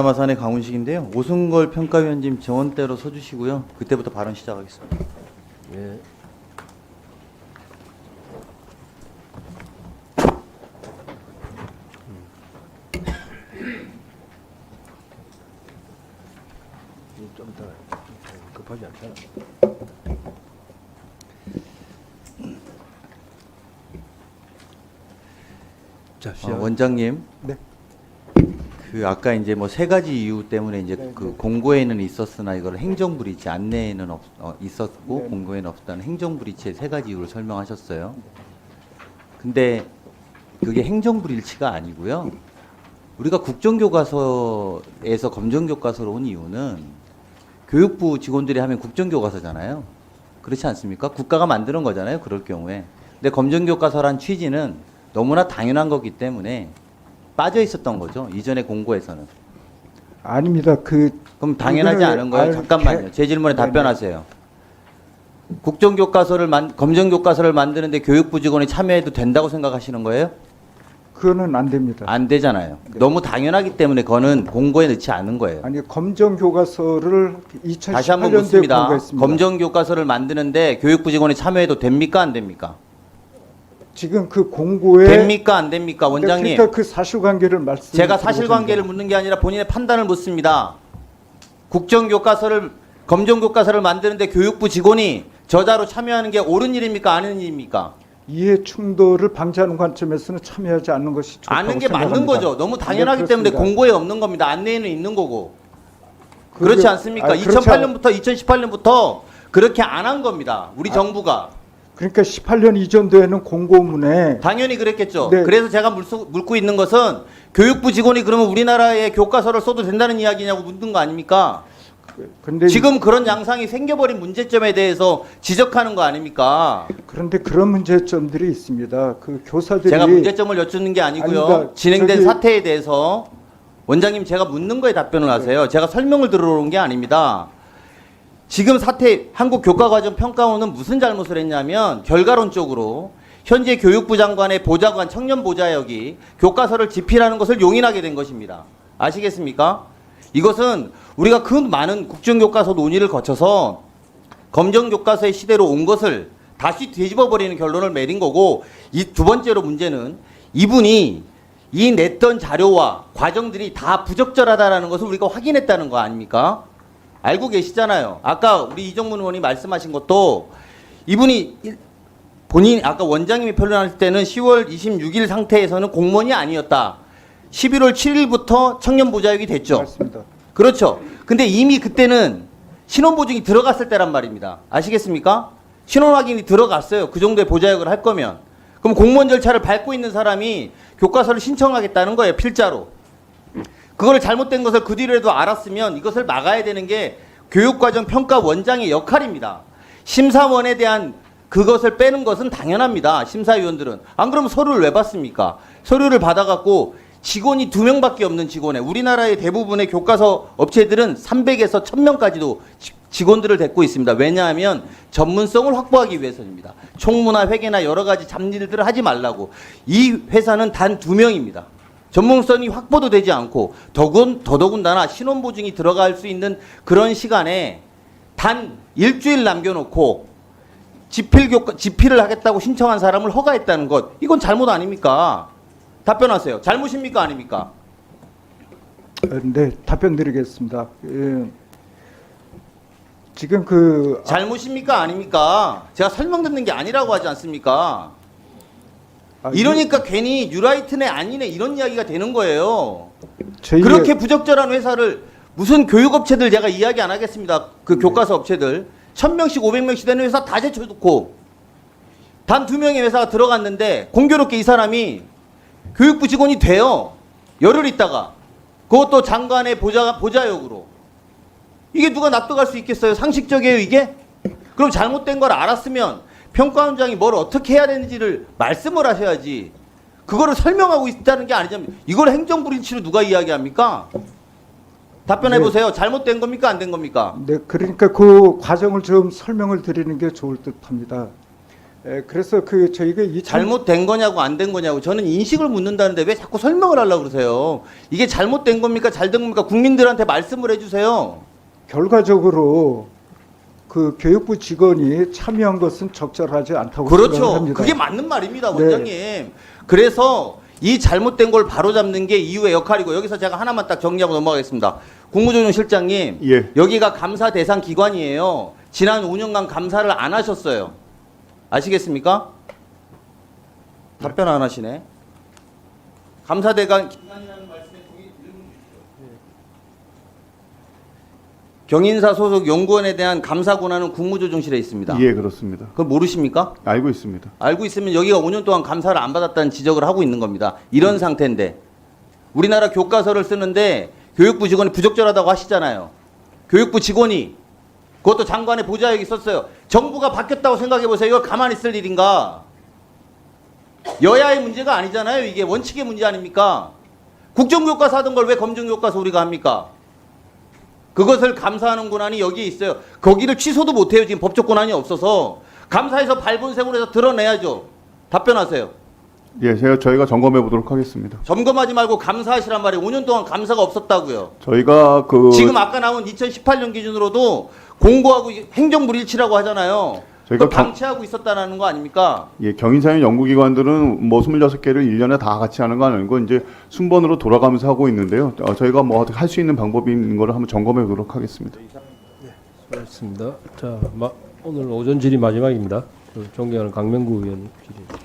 마산의 강훈식인데요. 오승걸 평가위원님 정원대로 서주시고요. 그때부터 발언 시작하겠습니다. 예. 좀 더 급하지 않잖아. 자, 시작. 원장님. 네. 그 아까 이제 뭐 세 가지 이유 때문에 이제 네, 그 네. 공고에는 있었으나 이걸 행정불이치 안내에는 있었고 네. 공고에는 없다는 행정불이치의 세 가지 이유를 설명하셨어요. 근데 그게 행정불일치가 아니고요. 우리가 국정교과서에서 검정교과서로 온 이유는 교육부 직원들이 하면 국정교과서잖아요. 그렇지 않습니까? 국가가 만드는 거잖아요. 그럴 경우에. 근데 검정교과서란 취지는 너무나 당연한 거기 때문에 빠져 있었던 거죠. 이전의 공고에서는. 아닙니다. 그럼 당연하지 않은 거예요? 잠깐만요. 제 질문에 답변하세요. 검정교과서를 만드는데 교육부 직원이 참여해도 된다고 생각하시는 거예요? 그거는 안 됩니다. 안 되잖아요. 네. 너무 당연하기 때문에 그거는 공고에 넣지 않은 거예요. 아니 검정 교과서를 다시 한번 2018년도에 묻습니다. 공부했습니다. 검정교과서를 만드는데 교육부 직원이 참여해도 됩니까? 안 됩니까? 지금 그 공고에 됩니까? 안 됩니까? 원장님. 그러니까 그 사실관계를 말씀. 제가 사실관계를 묻는 게 아니라 본인의 판단을 묻습니다. 검정교과서를 만드는데 교육부 직원이 저자로 참여하는 게 옳은 일입니까? 아닌 일입니까? 이해 충돌을 방지하는 관점에서는 참여하지 않는 것이 좋다고 아는 게 맞는 생각합니다. 거죠. 너무 당연하기 네, 때문에 그렇습니다. 공고에 없는 겁니다. 안내에는 있는 거고. 그게- 그렇지 않습니까? 아니, 그렇지 2008년부터 2018년부터 그렇게 안 한 겁니다. 우리 정부가. 그러니까 18년 이전도에는 공고문에 당연히 그랬겠죠. 네. 그래서 제가 묻고 있는 것은 교육부 직원이 그러면 우리나라의 교과서를 써도 된다는 이야기냐고 묻는 거 아닙니까? 근데 지금 그런 양상이 생겨버린 문제점에 대해서 지적하는 거 아닙니까? 그런데 그런 문제점들이 있습니다. 그 교사들이 제가 문제점을 여쭙는 게 아니고요. 아닙니다. 진행된 저기- 사태에 대해서 원장님 제가 묻는 거에 답변을 하세요. 제가 설명을 들으러 온 게 아닙니다. 지금 사태 한국교과과정평가원은 무슨 잘못을 했냐면 결과론적으로 현재 교육부 장관의 보좌관 청년 보좌역이 교과서를 집필하는 것을 용인하게 된 것입니다. 아시겠습니까? 이것은 우리가 그 많은 국정교과서 논의를 거쳐서 검정교과서의 시대로 온 것을 다시 뒤집어버리는 결론을 내린 거고, 이 두 번째로 문제는 이분이 이 냈던 자료와 과정들이 다 부적절하다라는 것을 우리가 확인했다는 거 아닙니까? 알고 계시잖아요. 아까 우리 이정문 의원이 말씀하신 것도 이분이 아까 원장님이 변론할 때는 10월 26일 상태에서는 공무원이 아니었다. 11월 7일부터 청년 보좌역이 됐죠. 맞습니다. 그렇죠. 근데 이미 그때는 신원 보증이 들어갔을 때란 말입니다. 아시겠습니까? 신원 확인이 들어갔어요. 그 정도의 보좌역을 할 거면. 그럼 공무원 절차를 밟고 있는 사람이 교과서를 신청하겠다는 거예요. 필자로. 그거를 잘못된 것을 그 뒤로라도 알았으면 이것을 막아야 되는 게 교육과정 평가원장의 역할입니다. 심사원에 대한 그것을 빼는 것은 당연합니다. 심사위원들은. 안 그러면 서류를 왜 받습니까? 서류를 받아갖고 직원이 2명밖에 없는 직원에, 우리나라의 대부분의 교과서 업체들은 300에서 1000명까지도 직원들을 데리고 있습니다. 왜냐하면 전문성을 확보하기 위해서입니다. 총무나 회계나 여러 가지 잡일들을 하지 말라고. 이 회사는 단 2명입니다. 전문성이 확보도 되지 않고 더더군다나 신원보증이 들어갈 수 있는 그런 시간에 단 일주일 남겨놓고 집필을 하겠다고 신청한 사람을 허가했다는 것, 이건 잘못 아닙니까? 답변하세요. 잘못입니까? 아닙니까? 네, 답변 드리겠습니다. 지금 잘못입니까? 아닙니까? 제가 설명 듣는 게 아니라고 하지 않습니까? 이러니까 괜히 뉴라이트네 아니네 이런 이야기가 되는 거예요. 그렇게 부적절한 회사를, 무슨 교육업체들 제가 이야기 안 하겠습니다. 그 교과서 업체들 1000명씩 500명씩 되는 회사 다 제쳐놓고 단 2명의 회사가 들어갔는데 공교롭게 이 사람이 교육부 직원이 돼요. 열흘 있다가. 그것도 장관의 보좌역으로. 이게 누가 납득할 수 있겠어요? 상식적이에요 이게? 그럼 잘못된 걸 알았으면 평가원장이 뭘 어떻게 해야 되는지를 말씀을 하셔야지. 그거를 설명하고 있다는 게 아니잖아요. 이걸 행정불인치로 누가 이야기합니까? 답변해 보세요. 잘못된 겁니까? 안 된 겁니까? 네, 그러니까 그 과정을 좀 설명을 드리는 게 좋을 듯합니다. 그래서 그 저희가 이 잘못된 거냐고 안 된 거냐고 저는 인식을 묻는다는데 왜 자꾸 설명을 하려고 그러세요? 이게 잘못된 겁니까? 잘 된 겁니까? 국민들한테 말씀을 해주세요. 결과적으로 그 교육부 직원이 참여한 것은 적절하지 않다고 그렇죠. 생각합니다. 그게 맞는 말입니다, 네. 원장님. 그래서 이 잘못된 걸 바로잡는 게 이후의 역할이고 여기서 제가 하나만 딱 정리하고 넘어가겠습니다. 국무조정실장님, 예. 여기가 감사 대상 기관이에요. 지난 5년간 감사를 안 하셨어요. 아시겠습니까? 답변 안 하시네. 감사 대상 기관이라는 말씀에 동의 질문 주시죠. 경인사 소속 연구원에 대한 감사 권한은 국무조정실에 있습니다. 예, 그렇습니다. 그걸 모르십니까? 알고 있습니다. 알고 있으면 여기가 5년 동안 감사를 안 받았다는 지적을 하고 있는 겁니다. 이런 상태인데 우리나라 교과서를 쓰는데 교육부 직원이 부적절하다고 하시잖아요. 교육부 직원이 그것도 장관의 보좌역이 있었어요. 정부가 바뀌었다고 생각해 보세요. 이걸 가만히 있을 일인가? 여야의 문제가 아니잖아요. 이게 원칙의 문제 아닙니까? 국정교과서 하던 걸 왜 검정교과서 우리가 합니까? 그것을 감사하는 권한이 여기에 있어요. 거기를 취소도 못해요. 지금 법적 권한이 없어서. 감사해서 발본색으로 해서 드러내야죠. 답변하세요. 예, 저희가 점검해 보도록 하겠습니다. 점검하지 말고 감사하시란 말이에요. 5년 동안 감사가 없었다고요. 저희가 지금 아까 나온 2018년 기준으로도 공고하고 행정불일치라고 하잖아요. 저희가 그 방치하고 있었다는 거 아닙니까? 예, 경인사회 연구기관들은 뭐 26개를 1년에 다 같이 하는 거 아니고 이제 순번으로 돌아가면서 하고 있는데요. 저희가 뭐 할 수 있는 방법이 있는 거를 한번 점검해 보도록 하겠습니다. 수고하셨습니다. 자, 오늘 오전 질의 마지막입니다. 존경하는 강명구 의원 질의.